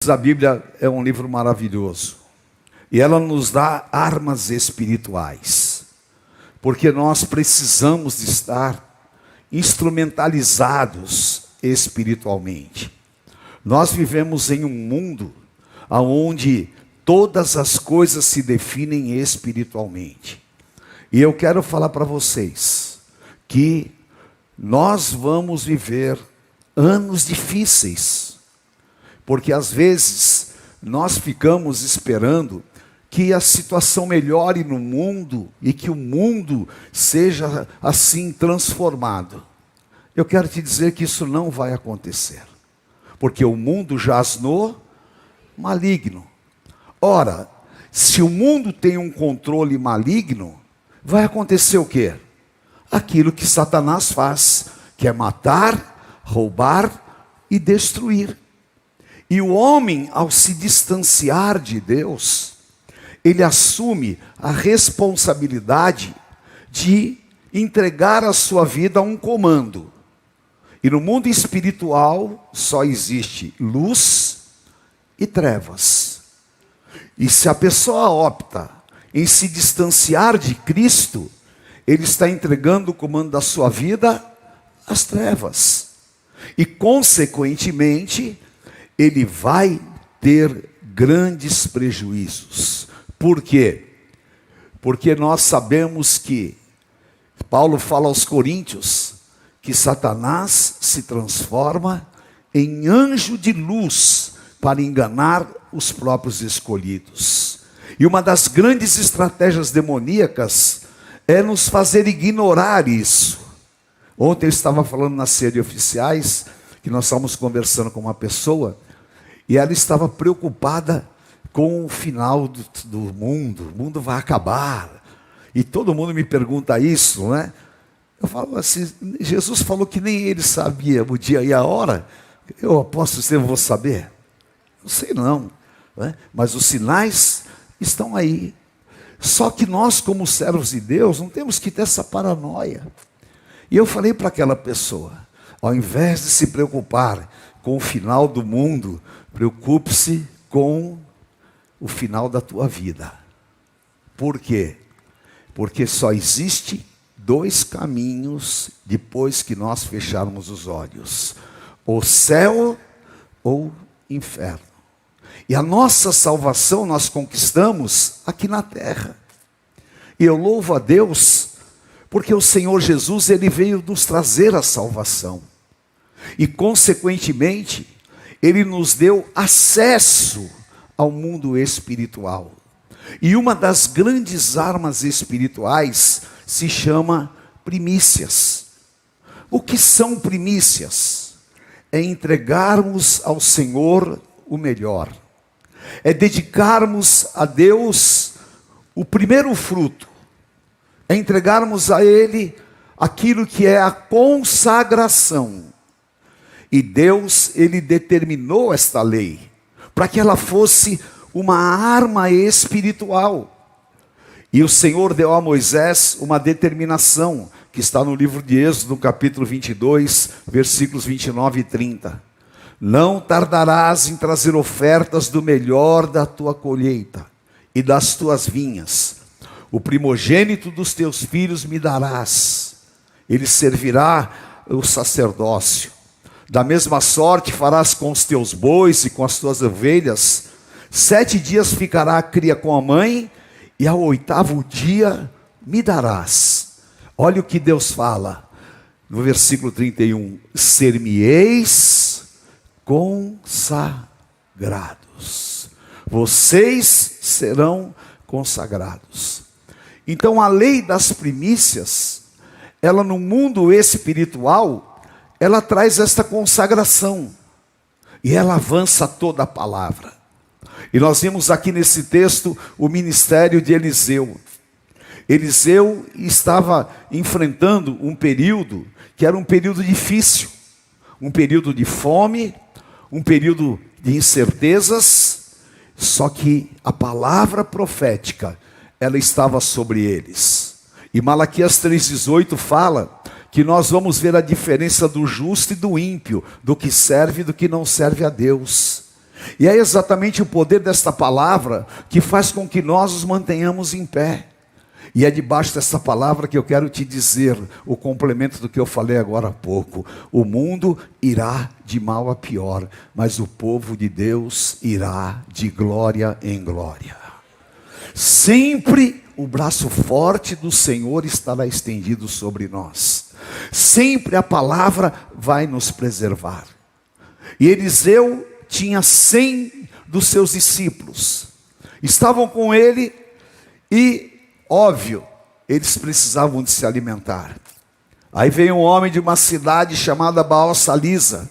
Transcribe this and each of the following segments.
A Bíblia é um livro maravilhoso e ela nos dá armas espirituais, porque nós precisamos de estar instrumentalizados espiritualmente. Nós vivemos em um mundo onde todas as coisas se definem espiritualmente, e eu quero falar para vocês que nós vamos viver anos difíceis, porque às vezes nós ficamos esperando que a situação melhore no mundo e que o mundo seja assim transformado. Eu quero te dizer que isso não vai acontecer, porque o mundo jaz no maligno. Ora, se o mundo tem um controle maligno, vai acontecer o quê? Aquilo que Satanás faz, que é matar, roubar e destruir. E o homem, ao se distanciar de Deus, ele assume a responsabilidade de entregar a sua vida a um comando. E no mundo espiritual só existe luz e trevas. E se a pessoa opta em se distanciar de Cristo, ele está entregando o comando da sua vida às trevas. E consequentemente, ele vai ter grandes prejuízos. Por quê? Porque nós sabemos que Paulo fala aos Coríntios que Satanás se transforma em anjo de luz para enganar os próprios escolhidos. E uma das grandes estratégias demoníacas é nos fazer ignorar isso. Ontem eu estava falando na série Oficiais, que nós estávamos conversando com uma pessoa, e ela estava preocupada com o final do mundo. O mundo vai acabar. E todo mundo me pergunta isso, né? Eu falo assim, Jesus falou que nem ele sabia o dia e a hora. Eu aposto que eu vou saber? Não sei não, né? Mas os sinais estão aí. Só que nós, como servos de Deus, não temos que ter essa paranoia. E eu falei para aquela pessoa, ao invés de se preocupar com o final do mundo, preocupe-se com o final da tua vida. Por quê? Porque só existe dois caminhos depois que nós fecharmos os olhos: o céu ou inferno. E a nossa salvação nós conquistamos aqui na terra. E eu louvo a Deus, porque o Senhor Jesus, Ele veio nos trazer a salvação. E consequentemente, Ele nos deu acesso ao mundo espiritual. E uma das grandes armas espirituais se chama primícias. O que são primícias? É entregarmos ao Senhor o melhor. É dedicarmos a Deus o primeiro fruto. É entregarmos a Ele aquilo que é a consagração. E Deus, Ele determinou esta lei para que ela fosse uma arma espiritual. E o Senhor deu a Moisés uma determinação, que está no livro de Êxodo, no capítulo 22, versículos 29 e 30. Não tardarás em trazer ofertas do melhor da tua colheita e das tuas vinhas. O primogênito dos teus filhos me darás. Ele servirá o sacerdócio. Da mesma sorte farás com os teus bois e com as tuas ovelhas. 7 dias ficará a cria com a mãe, e ao 8º dia me darás. Olha o que Deus fala no versículo 31. Ser-me-eis consagrados. Vocês serão consagrados. Então a lei das primícias, ela no mundo espiritual, ela traz esta consagração, e ela avança toda a palavra. E nós vimos aqui nesse texto o ministério de Eliseu. Eliseu estava enfrentando um período que era um período difícil, um período de fome, um período de incertezas, só que a palavra profética, ela estava sobre eles. E Malaquias 3,18 fala que nós vamos ver a diferença do justo e do ímpio, do que serve e do que não serve a Deus. E é exatamente o poder desta palavra que faz com que nós nos mantenhamos em pé. E é debaixo dessa palavra que eu quero te dizer o complemento do que eu falei agora há pouco. O mundo irá de mal a pior, mas o povo de Deus irá de glória em glória. Sempre o braço forte do Senhor estará estendido sobre nós. Sempre a palavra vai nos preservar. E Eliseu tinha 100 dos seus discípulos. Estavam com ele e, óbvio, eles precisavam de se alimentar. Aí veio um homem de uma cidade chamada Baal-Salisa.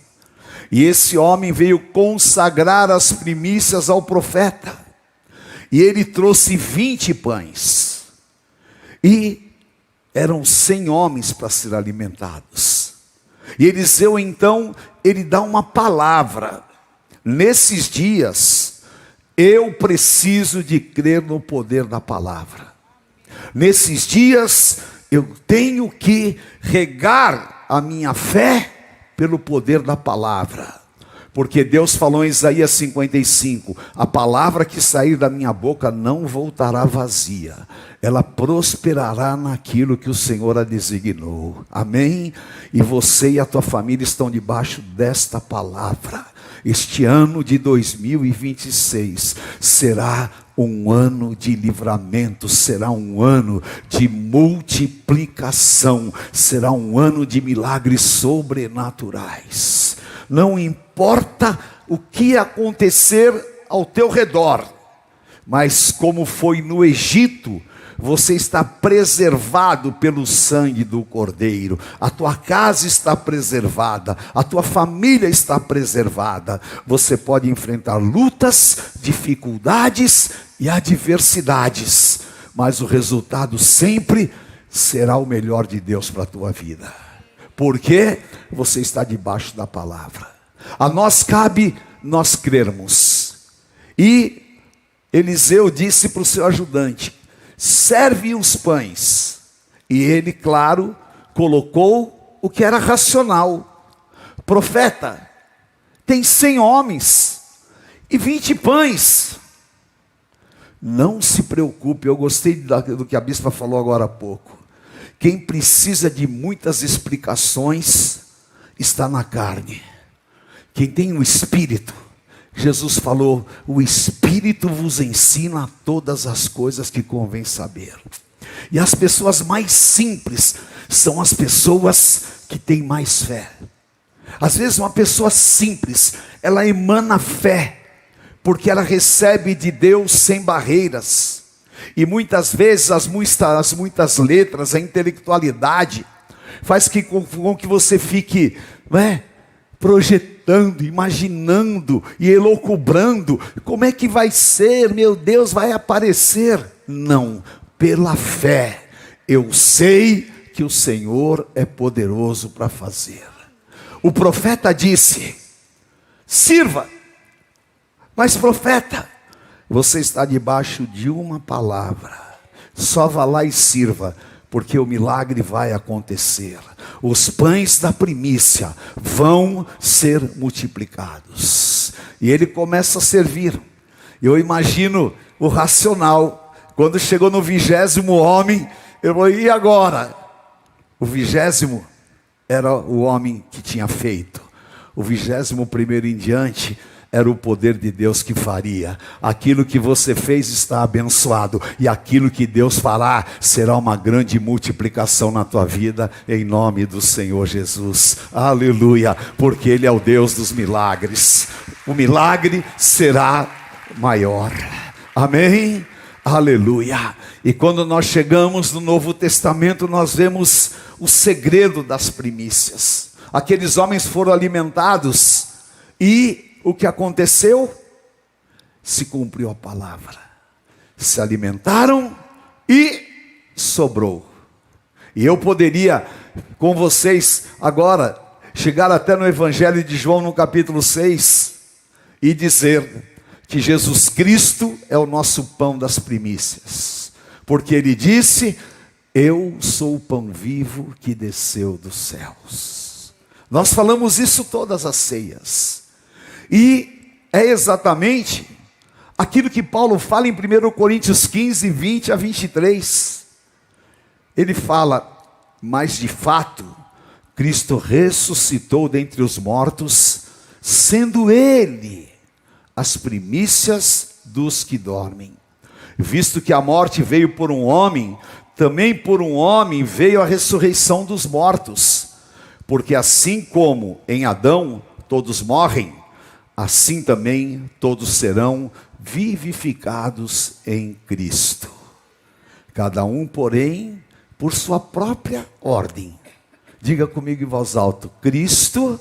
E esse homem veio consagrar as primícias ao profeta. E ele trouxe 20 pães. E eram 100 homens para ser alimentados. E Eliseu então, ele dá uma palavra. Nesses dias, eu preciso de crer no poder da palavra. Nesses dias, eu tenho que regar a minha fé pelo poder da palavra. Porque Deus falou em Isaías 55, a palavra que sair da minha boca não voltará vazia. Ela prosperará naquilo que o Senhor a designou. Amém? E você e a tua família estão debaixo desta palavra. Este ano de 2026 será um ano de livramento, será um ano de multiplicação, será um ano de milagres sobrenaturais. Não importa o que acontecer ao teu redor, mas como foi no Egito, você está preservado pelo sangue do Cordeiro. A tua casa está preservada, a tua família está preservada. Você pode enfrentar lutas, dificuldades e adversidades, mas o resultado sempre será o melhor de Deus para a tua vida. Porque você está debaixo da palavra. A nós cabe nós crermos. E Eliseu disse para o seu ajudante: serve os pães. E ele, claro, colocou o que era racional. Profeta, tem 100 homens e 20 pães. Não se preocupe, eu gostei do que a bispa falou agora há pouco. Quem precisa de muitas explicações está na carne. Quem tem o Espírito, Jesus falou, o Espírito vos ensina todas as coisas que convém saber. E as pessoas mais simples são as pessoas que têm mais fé. Às vezes uma pessoa simples, ela emana fé, porque ela recebe de Deus sem barreiras. E muitas vezes as muitas letras, a intelectualidade, faz com que você fique, projetando, imaginando e elucubrando. Como é que vai ser? Meu Deus, vai aparecer? Não, pela fé, eu sei que o Senhor é poderoso para fazer. O profeta disse, sirva. Mas profeta, você está debaixo de uma palavra. Só vá lá e sirva, porque o milagre vai acontecer. Os pães da primícia vão ser multiplicados. E ele começa a servir. Eu imagino o racional. Quando chegou no 20º homem, eu falei, e agora? O 20º era o homem que tinha feito. O 21º em diante era o poder de Deus que faria. Aquilo que você fez está abençoado. E aquilo que Deus fará será uma grande multiplicação na tua vida, em nome do Senhor Jesus. Aleluia, porque Ele é o Deus dos milagres. O milagre será maior. Amém? Aleluia. E quando nós chegamos no Novo Testamento, nós vemos o segredo das primícias. Aqueles homens foram alimentados e o que aconteceu? Se cumpriu a palavra. Se alimentaram e sobrou. E eu poderia com vocês agora chegar até no Evangelho de João no capítulo 6 e dizer que Jesus Cristo é o nosso pão das primícias. Porque Ele disse, eu sou o pão vivo que desceu dos céus. Nós falamos isso todas as ceias. E é exatamente aquilo que Paulo fala em 1 Coríntios 15, 20 a 23. Ele fala: mas de fato, Cristo ressuscitou dentre os mortos, sendo Ele as primícias dos que dormem. Visto que a morte veio por um homem, também por um homem veio a ressurreição dos mortos. Porque assim como em Adão todos morrem, assim também todos serão vivificados em Cristo. Cada um, porém, por sua própria ordem. Diga comigo em voz alta: Cristo,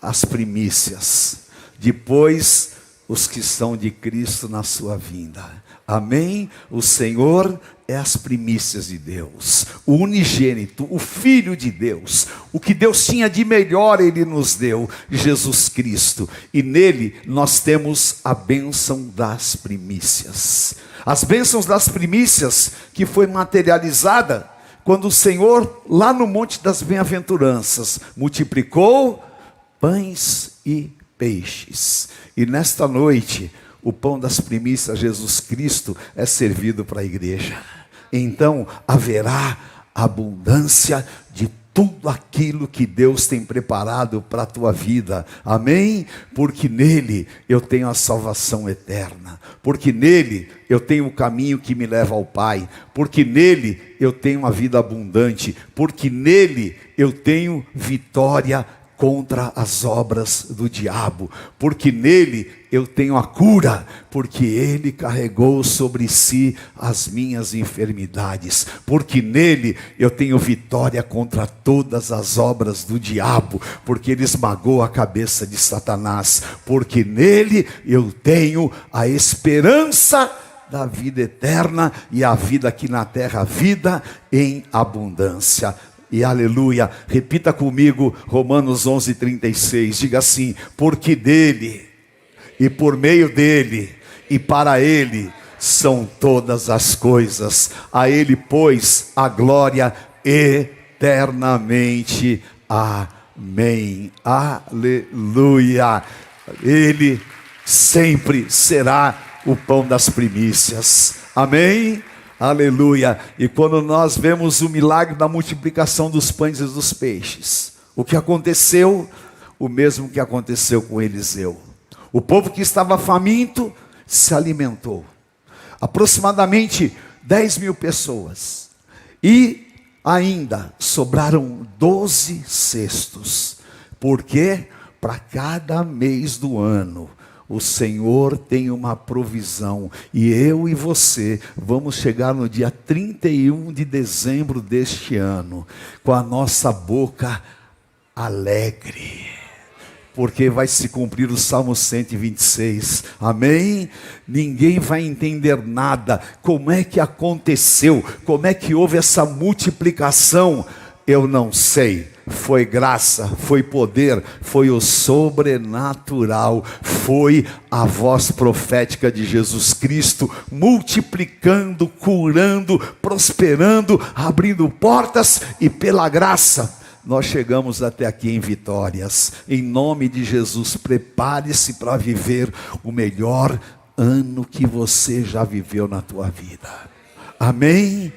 as primícias. Depois, os que são de Cristo na sua vinda. Amém? O Senhor é as primícias de Deus, o unigênito, o Filho de Deus. O que Deus tinha de melhor Ele nos deu, Jesus Cristo. E nele nós temos a bênção das primícias. As bênçãos das primícias que foi materializada quando o Senhor, lá no Monte das Bem-aventuranças, multiplicou pães e peixes. E nesta noite, o pão das primícias, Jesus Cristo, é servido para a igreja. Então haverá abundância de tudo aquilo que Deus tem preparado para a tua vida. Amém? Porque nele eu tenho a salvação eterna. Porque nele eu tenho o caminho que me leva ao Pai. Porque nele eu tenho uma vida abundante. Porque nele eu tenho vitória contra as obras do diabo, porque nele eu tenho a cura, porque ele carregou sobre si as minhas enfermidades, porque nele eu tenho vitória contra todas as obras do diabo, porque ele esmagou a cabeça de Satanás, porque nele eu tenho a esperança da vida eterna e a vida aqui na terra, a vida em abundância. E aleluia, repita comigo Romanos 11:36, diga assim: porque dele, e por meio dele, e para ele, são todas as coisas, a ele, pois, a glória eternamente, amém, aleluia. Ele sempre será o pão das primícias, amém? Aleluia. E quando nós vemos o milagre da multiplicação dos pães e dos peixes, o que aconteceu? O mesmo que aconteceu com Eliseu. O povo que estava faminto se alimentou. Aproximadamente 10.000 pessoas. E ainda sobraram 12 cestos. Porque para cada mês do ano o Senhor tem uma provisão, e eu e você vamos chegar no dia 31 de dezembro deste ano, com a nossa boca alegre, porque vai se cumprir o Salmo 126, amém? Ninguém vai entender nada, como é que aconteceu, como é que houve essa multiplicação, eu não sei. Foi graça, foi poder, foi o sobrenatural, foi a voz profética de Jesus Cristo, multiplicando, curando, prosperando, abrindo portas, e pela graça, nós chegamos até aqui em vitórias. Em nome de Jesus, prepare-se para viver o melhor ano que você já viveu na tua vida, amém?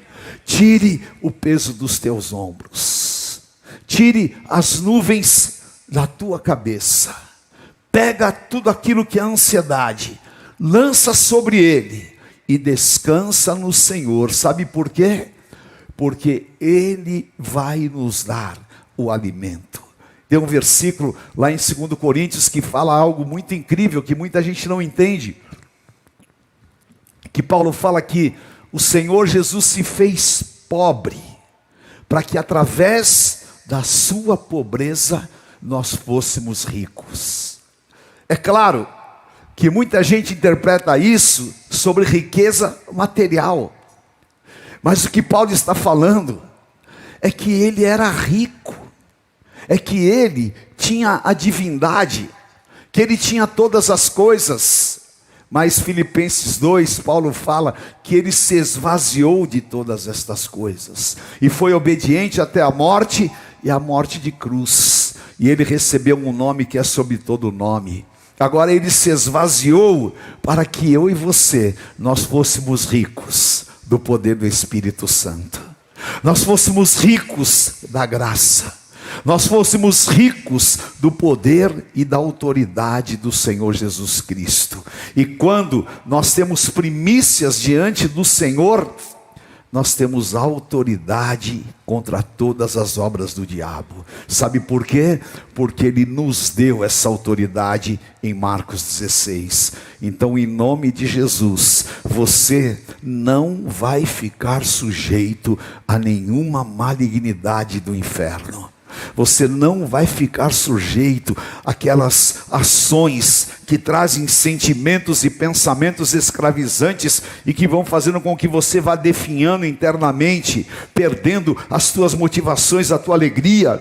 Tire o peso dos teus ombros. Tire as nuvens da tua cabeça. Pega tudo aquilo que é ansiedade, lança sobre ele e descansa no Senhor. Sabe por quê? Porque ele vai nos dar o alimento. Tem um versículo lá em 2 Coríntios que fala algo muito incrível, que muita gente não entende. Que Paulo fala que o Senhor Jesus se fez pobre, para que através da sua pobreza nós fôssemos ricos. É claro que muita gente interpreta isso sobre riqueza material, mas o que Paulo está falando é que ele era rico, é que ele tinha a divindade, que ele tinha todas as coisas. Mas Filipenses 2, Paulo fala que ele se esvaziou de todas estas coisas e foi obediente até a morte, e a morte de cruz. E ele recebeu um nome que é sobre todo nome. Agora ele se esvaziou para que eu e você, nós fôssemos ricos do poder do Espírito Santo. Nós fôssemos ricos da graça. Nós fôssemos ricos do poder e da autoridade do Senhor Jesus Cristo. E quando nós temos primícias diante do Senhor, nós temos autoridade contra todas as obras do diabo. Sabe por quê? Porque Ele nos deu essa autoridade em Marcos 16. Então, em nome de Jesus, você não vai ficar sujeito a nenhuma malignidade do inferno. Você não vai ficar sujeito àquelas ações que trazem sentimentos e pensamentos escravizantes e que vão fazendo com que você vá definhando internamente, perdendo as suas motivações, a tua alegria.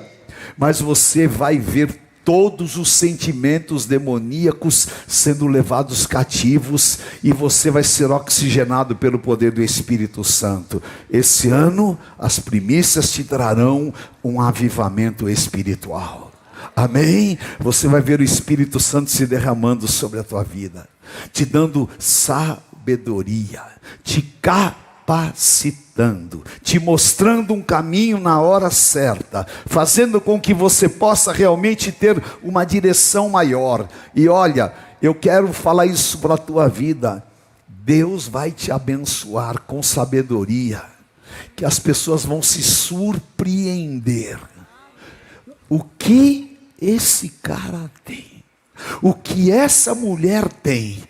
Mas você vai ver todos os sentimentos demoníacos sendo levados cativos e você vai ser oxigenado pelo poder do Espírito Santo. Esse ano, as primícias te trarão um avivamento espiritual. Amém? Você vai ver o Espírito Santo se derramando sobre a tua vida, te dando sabedoria, te capacitando, te mostrando um caminho na hora certa, fazendo com que você possa realmente ter uma direção maior. E olha, eu quero falar isso para a tua vida. Deus vai te abençoar com sabedoria, que as pessoas vão se surpreender. O que esse cara tem? O que essa mulher tem?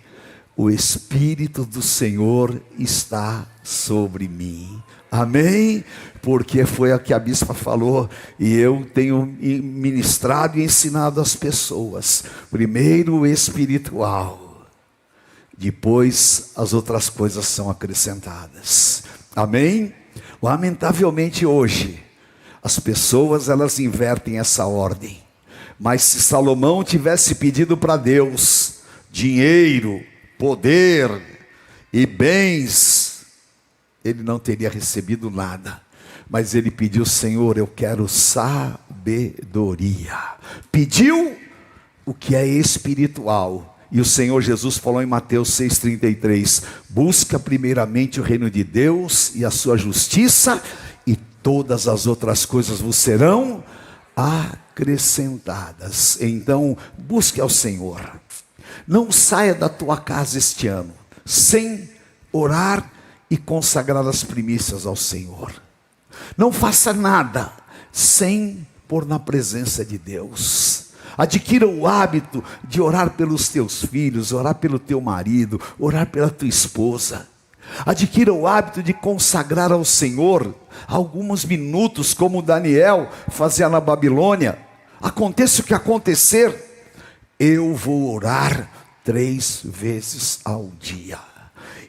O Espírito do Senhor está sobre mim. Amém? Porque foi o que a bispa falou, e eu tenho ministrado e ensinado as pessoas. Primeiro o espiritual, depois as outras coisas são acrescentadas. Amém? Lamentavelmente hoje, as pessoas elas invertem essa ordem. Mas se Salomão tivesse pedido para Deus dinheiro, poder e bens, ele não teria recebido nada. Mas ele pediu: Senhor, eu quero sabedoria. Pediu o que é espiritual. E o Senhor Jesus falou em Mateus 6,33: busca primeiramente o reino de Deus e a sua justiça, e todas as outras coisas vos serão acrescentadas. Então busque ao Senhor. Não saia da tua casa este ano sem orar e consagrar as primícias ao Senhor. Não faça nada sem pôr na presença de Deus. Adquira o hábito de orar pelos teus filhos, orar pelo teu marido, orar pela tua esposa. Adquira o hábito de consagrar ao Senhor alguns minutos, como Daniel fazia na Babilônia. Aconteça o que acontecer, eu vou orar 3 vezes ao dia.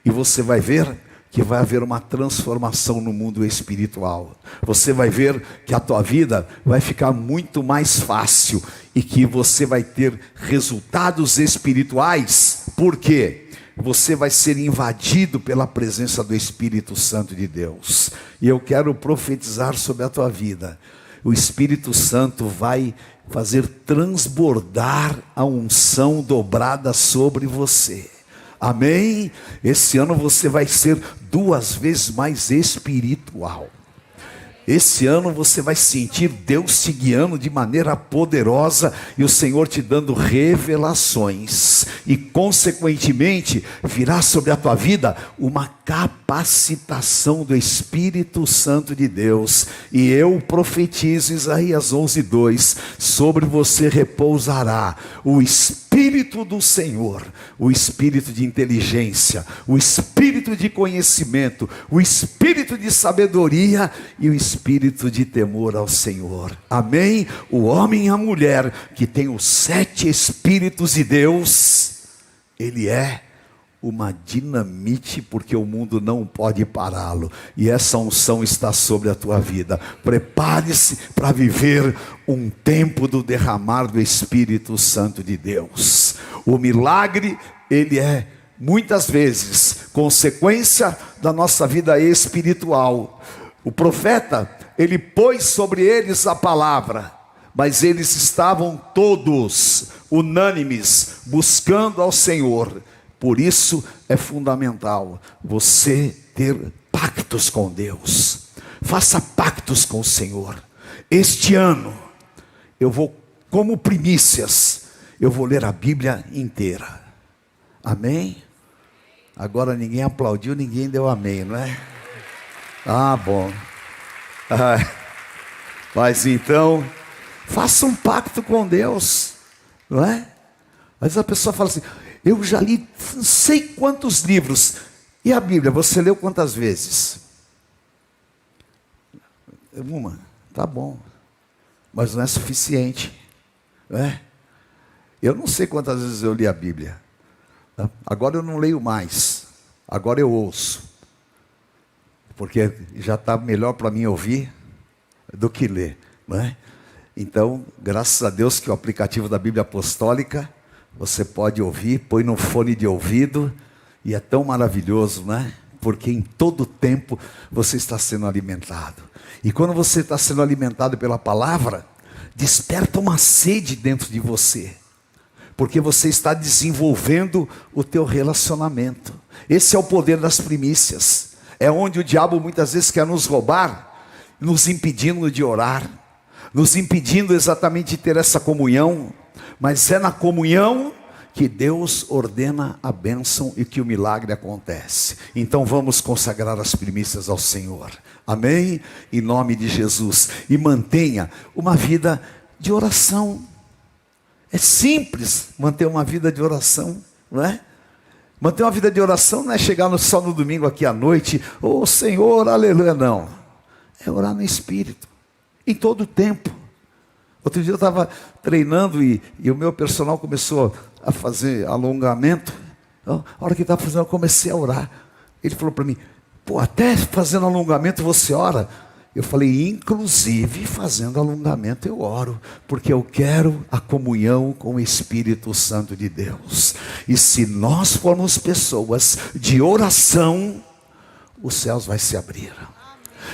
E você vai ver que vai haver uma transformação no mundo espiritual. Você vai ver que a tua vida vai ficar muito mais fácil e que você vai ter resultados espirituais. Por quê? Você vai ser invadido pela presença do Espírito Santo de Deus. E eu quero profetizar sobre a tua vida. O Espírito Santo vai fazer transbordar a unção dobrada sobre você. Amém? Esse ano você vai ser 2 vezes mais espiritual. Esse ano você vai sentir Deus te guiando de maneira poderosa e o Senhor te dando revelações. E consequentemente virá sobre a tua vida uma capacitação do Espírito Santo de Deus. E eu profetizo Isaías 11:2, sobre você repousará o Espírito do Senhor, o Espírito de inteligência, o Espírito de conhecimento, o Espírito de sabedoria e o Espírito de temor ao Senhor. Amém? O homem e a mulher que tem os 7 Espíritos de Deus, ele é uma dinamite, porque o mundo não pode pará-lo. E essa unção está sobre a tua vida. Prepare-se para viver um tempo do derramar do Espírito Santo de Deus. O milagre, ele é muitas vezes consequência da nossa vida espiritual. O profeta, ele pôs sobre eles a palavra, mas eles estavam todos unânimes, buscando ao Senhor. Por isso é fundamental você ter pactos com Deus. Faça pactos com o Senhor. Este ano, eu vou, como primícias, eu vou ler a Bíblia inteira. Amém? Agora ninguém aplaudiu, ninguém deu amém, não é? Ah, bom. Mas então, faça um pacto com Deus, não é? Mas a pessoa fala assim, eu já li não sei quantos livros. E a Bíblia, você leu quantas vezes? Uma, tá bom. Mas não é suficiente, não é? Eu não sei quantas vezes eu li a Bíblia. Agora eu não leio mais. Agora eu ouço. Porque já está melhor para mim ouvir do que ler, não é? Então, graças a Deus que o aplicativo da Bíblia Apostólica, você pode ouvir, põe no fone de ouvido, e é tão maravilhoso, não é? Porque em todo tempo você está sendo alimentado. E quando você está sendo alimentado pela palavra, desperta uma sede dentro de você. Porque você está desenvolvendo o teu relacionamento. Esse é o poder das primícias. É onde o diabo muitas vezes quer nos roubar, nos impedindo de orar, nos impedindo exatamente de ter essa comunhão. Mas é na comunhão que Deus ordena a bênção e que o milagre acontece. Então vamos consagrar as primícias ao Senhor. Amém? Em nome de Jesus. E mantenha uma vida de oração. É simples manter uma vida de oração, não é? Manter uma vida de oração não é chegar só no domingo aqui à noite, ô Senhor, aleluia, não. É orar no Espírito, em todo o tempo. Outro dia eu estava treinando e o meu personal começou a fazer alongamento. A hora que estava fazendo, eu comecei a orar. Ele falou para mim, pô, até fazendo alongamento você ora? Eu falei, inclusive fazendo alongamento eu oro, porque eu quero a comunhão com o Espírito Santo de Deus. E se nós formos pessoas de oração, os céus vai se abrir,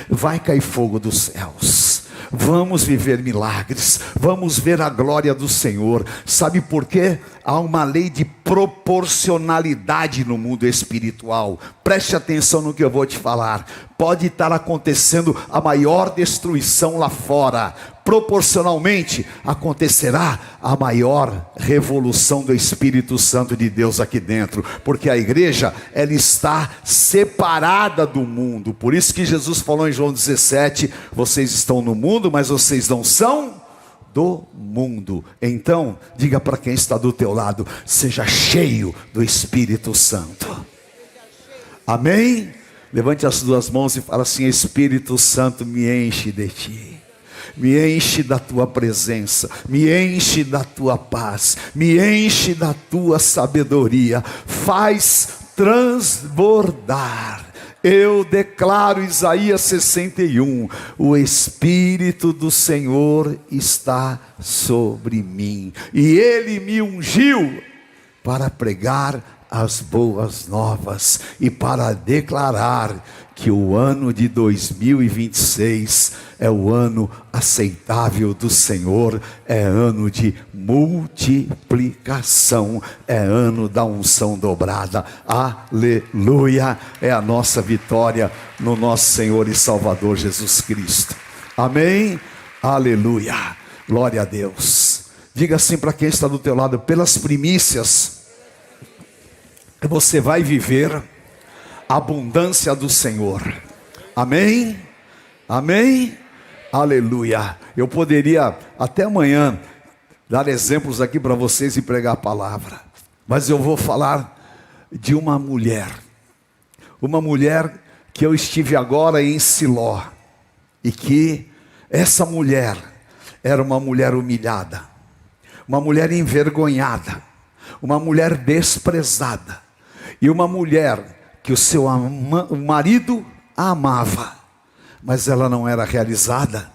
vai cair fogo dos céus, vamos viver milagres, vamos ver a glória do Senhor. Sabe por quê? Há uma lei de proporcionalidade no mundo espiritual. Preste atenção no que eu vou te falar. Pode estar acontecendo a maior destruição lá fora, proporcionalmente acontecerá a maior revolução do Espírito Santo de Deus aqui dentro, porque a igreja, ela está separada do mundo. Por isso que Jesus falou em João 17, vocês estão no mundo, mas vocês não são do mundo. Então, diga para quem está do teu lado, seja cheio do Espírito Santo. Amém? Levante as duas mãos e fala assim, Espírito Santo, me enche de ti. Me enche da tua presença, me enche da tua paz, me enche da tua sabedoria, faz transbordar. Eu declaro Isaías 61, o Espírito do Senhor está sobre mim, e Ele me ungiu para pregar as boas novas e para declarar que o ano de 2026 é o ano aceitável do Senhor, é ano de multiplicação, é ano da unção dobrada. Aleluia! É a nossa vitória no nosso Senhor e Salvador Jesus Cristo. Amém? Aleluia! Glória a Deus. Diga assim para quem está do teu lado, pelas primícias você vai viver a abundância do Senhor. Amém? Amém? Aleluia. Eu poderia até amanhã dar exemplos aqui para vocês e pregar a palavra, mas eu vou falar de uma mulher que eu estive agora em Siló, e que essa mulher era uma mulher humilhada, uma mulher envergonhada, uma mulher desprezada, e uma mulher que o seu marido a amava, mas ela não era realizada,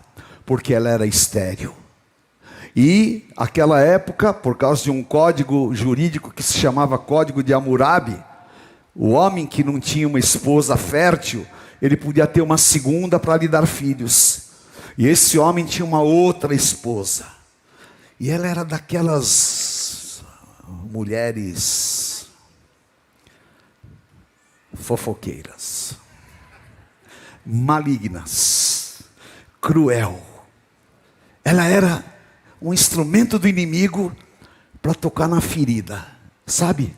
porque ela era estéril. E aquela época, por causa de um código jurídico que se chamava Código de Hammurabi, o homem que não tinha uma esposa fértil, ele podia ter uma segunda para lhe dar filhos. E esse homem tinha uma outra esposa. E ela era daquelas mulheres fofoqueiras, malignas, cruel. Ela era um instrumento do inimigo para tocar na ferida. Sabe?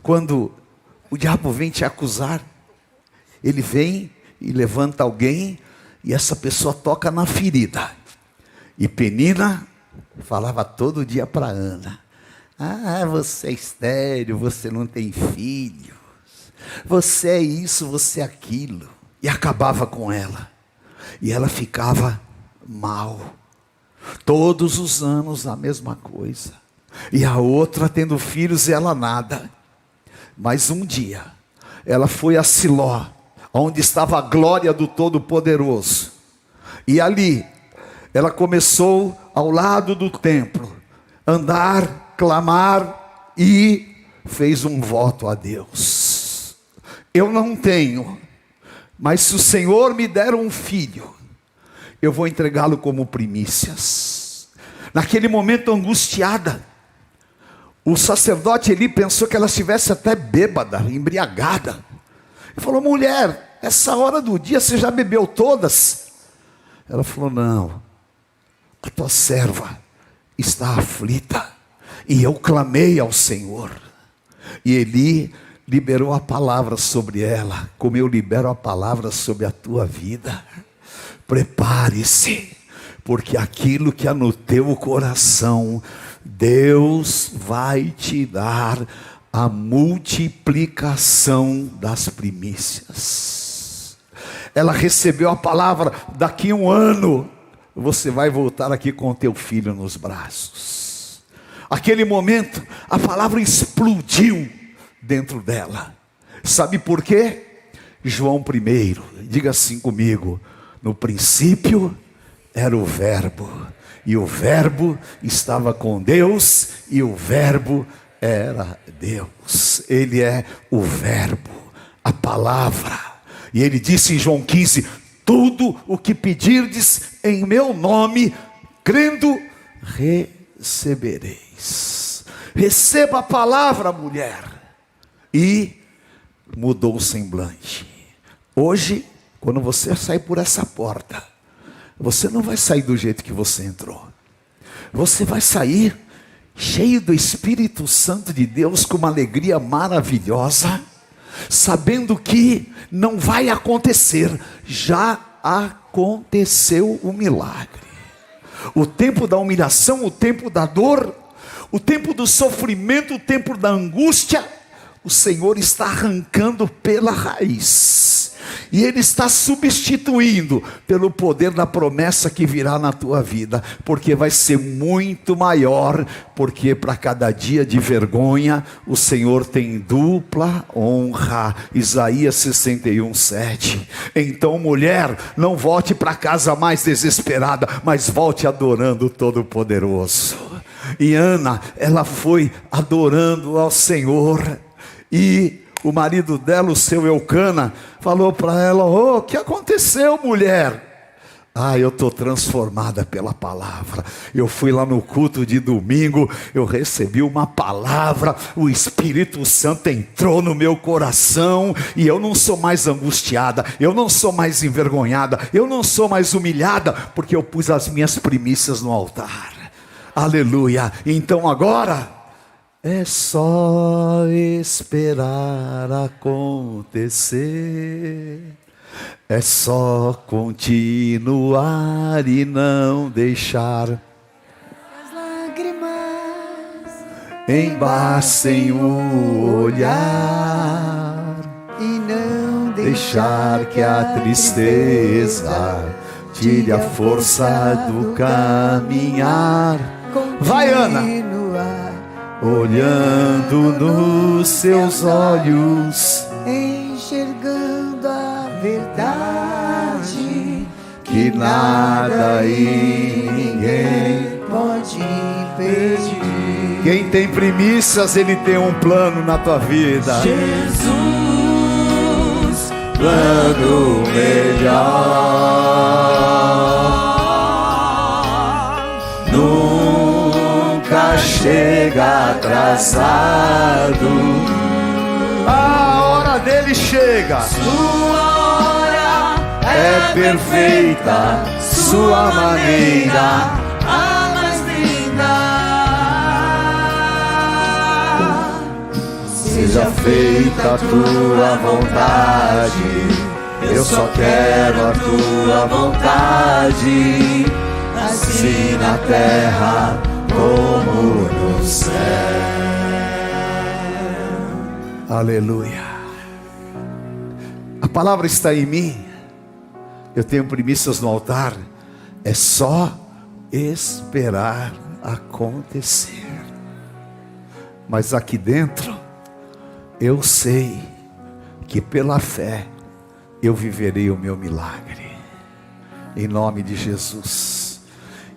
Quando o diabo vem te acusar, ele vem e levanta alguém e essa pessoa toca na ferida. E Penina falava todo dia para Ana: ah, você é estéril, você não tem filhos, você é isso, você é aquilo. E acabava com ela. E ela ficava mal. Todos os anos a mesma coisa. E a outra tendo filhos e ela nada. Mas um dia, ela foi a Siló, onde estava a glória do Todo-Poderoso. E ali, ela começou ao lado do templo, andar, clamar e fez um voto a Deus: eu não tenho, mas se o Senhor me der um filho, eu vou entregá-lo como primícias. Naquele momento angustiada, o sacerdote Eli pensou que ela estivesse até bêbada, embriagada. Ele falou: mulher, essa hora do dia você já bebeu todas? Ela falou: não, a tua serva está aflita, e eu clamei ao Senhor. E Eli liberou a palavra sobre ela, como eu libero a palavra sobre a tua vida. Prepare-se, porque aquilo que há no teu coração, Deus vai te dar a multiplicação das primícias. Ela recebeu a palavra: daqui a um ano você vai voltar aqui com o teu filho nos braços. Aquele momento a palavra explodiu dentro dela. Sabe por quê? João 1, diga assim comigo: no princípio era o Verbo, e o Verbo estava com Deus, e o Verbo era Deus. Ele é o Verbo, a palavra. E ele disse em João 15: tudo o que pedirdes em meu nome, crendo, recebereis. Receba a palavra, mulher. E mudou o semblante. Hoje, quando você sair por essa porta, você não vai sair do jeito que você entrou. Você vai sair cheio do Espírito Santo de Deus, com uma alegria maravilhosa, sabendo que não vai acontecer, já aconteceu o milagre. O tempo da humilhação, o tempo da dor, o tempo do sofrimento, o tempo da angústia, o Senhor está arrancando pela raiz. E Ele está substituindo pelo poder da promessa que virá na tua vida. Porque vai ser muito maior. Porque para cada dia de vergonha, o Senhor tem dupla honra. Isaías 61:7. Então, mulher, não volte para casa mais desesperada, mas volte adorando o Todo-Poderoso. E Ana, ela foi adorando ao Senhor. E o marido dela, o seu Eucana, falou para ela: o que aconteceu, mulher? Eu estou transformada pela palavra. Eu fui lá no culto de domingo, eu recebi uma palavra, o Espírito Santo entrou no meu coração, e eu não sou mais angustiada, eu não sou mais envergonhada, eu não sou mais humilhada, porque eu pus as minhas primícias no altar. Aleluia. Então agora é só esperar acontecer. É só continuar e não deixar as lágrimas embaçem o olhar, e não deixar que a tristeza tire a força do caminhar. Vai, Ana! Olhando nos seus olhos, enxergando a verdade, que nada e ninguém pode impedir. Quem tem primícias, ele tem um plano na tua vida. Jesus, Plano melhor. chega atrasado. A hora dele chega. Sua hora É perfeita sua maneira. a mais linda. Seja feita a tua vontade. Eu só quero a tua vontade, assim na terra como no céu. Aleluia. A palavra está em mim. Eu tenho primícias no altar. É só esperar acontecer. Mas aqui dentro, eu sei que pela fé eu viverei o meu milagre, em nome de Jesus.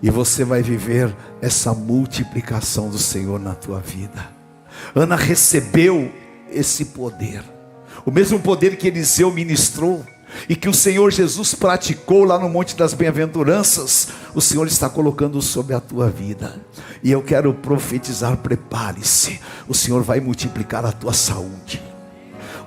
E você vai viver essa multiplicação do Senhor na tua vida. Ana recebeu esse poder, o mesmo poder que Eliseu ministrou e que o Senhor Jesus praticou lá no Monte das Bem-aventuranças. O Senhor está colocando sobre a tua vida. E eu quero profetizar, prepare-se. O Senhor vai multiplicar a tua saúde.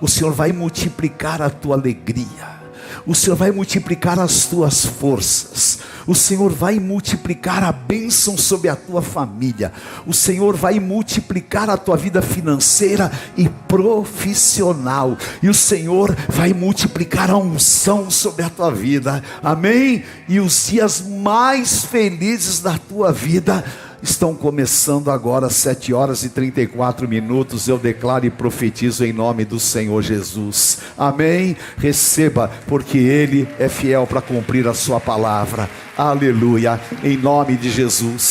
O Senhor vai multiplicar a tua alegria. O Senhor vai multiplicar as tuas forças. O Senhor vai multiplicar a bênção sobre a tua família. O Senhor vai multiplicar a tua vida financeira e profissional. E o Senhor vai multiplicar a unção sobre a tua vida. Amém? E os dias mais felizes da tua vida estão começando agora, 7h34. Eu declaro e profetizo em nome do Senhor Jesus. Amém? Receba, porque Ele é fiel para cumprir a sua palavra. Aleluia, em nome de Jesus.